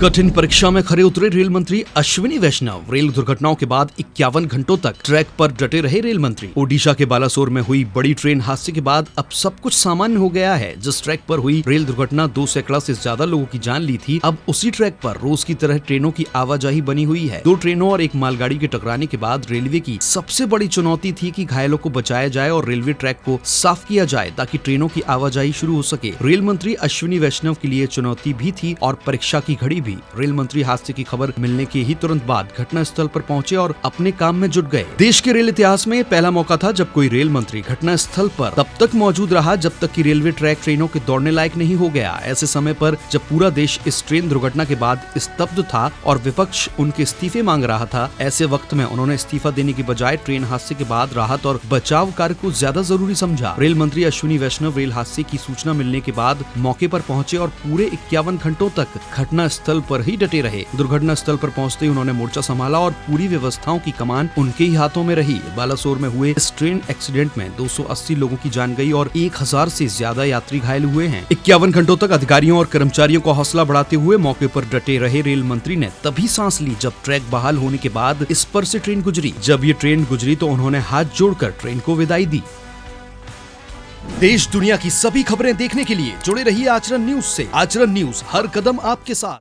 कठिन परीक्षा में खरे उतरे रेल मंत्री अश्विनी वैष्णव। रेल दुर्घटनाओं के बाद 51 घंटों तक ट्रैक पर डटे रहे रेल मंत्री। ओडिशा के बालासोर में हुई बड़ी ट्रेन हादसे के बाद अब सब कुछ सामान्य हो गया है। जिस ट्रैक पर हुई रेल दुर्घटना 2 सैकड़ा से ज्यादा लोगों की जान ली थी, अब उसी ट्रैक पर रोज की तरह ट्रेनों की आवाजाही बनी हुई है। 2 ट्रेनों और एक मालगाड़ी के टकराने के बाद रेलवे की सबसे बड़ी चुनौती थी कि घायलों को बचाया जाए और रेलवे ट्रैक को साफ किया जाए ताकि ट्रेनों की आवाजाही शुरू हो सके। रेल मंत्री अश्विनी वैष्णव के लिए चुनौती भी थी और परीक्षा की घड़ी भी। रेल मंत्री हादसे की खबर मिलने के ही तुरंत बाद घटना स्थल पर पहुंचे और अपने काम में जुट गए। देश के रेल इतिहास में पहला मौका था जब कोई रेल मंत्री घटना स्थल पर तब तक मौजूद रहा जब तक कि रेलवे ट्रैक ट्रेनों के दौड़ने लायक नहीं हो गया। ऐसे समय पर जब पूरा देश इस ट्रेन दुर्घटना के बाद स्तब्ध था और विपक्ष उनके इस्तीफे मांग रहा था, ऐसे वक्त में उन्होंने इस्तीफा देने की बजाय ट्रेन हादसे के बाद राहत और बचाव कार्य को ज्यादा जरूरी समझा। रेल मंत्री अश्विनी वैष्णव रेल हादसे की सूचना मिलने के बाद मौके पर पहुंचे और पूरे 51 घंटों तक घटना स्थल पर ही डटे रहे। दुर्घटना स्थल पर पहुंचते ही उन्होंने मोर्चा संभाला और पूरी व्यवस्थाओं की कमान उनके ही हाथों में रही। बालासोर में हुए इस ट्रेन एक्सीडेंट में 280 लोगों की जान गई और 1000 से ज्यादा यात्री घायल हुए हैं। 51 घंटों तक अधिकारियों और कर्मचारियों को हौसला बढ़ाते हुए मौके पर डटे रहे रेल मंत्री ने तभी सांस ली जब ट्रैक बहाल होने के बाद इस पर से ट्रेन गुजरी। जब ये ट्रेन गुजरी तो उन्होंने हाथ जोड़कर ट्रेन को विदाई दी। देश दुनिया की सभी खबरें देखने के लिए जुड़े रहिए आचरण न्यूज से। आचरण न्यूज, हर कदम आपके साथ।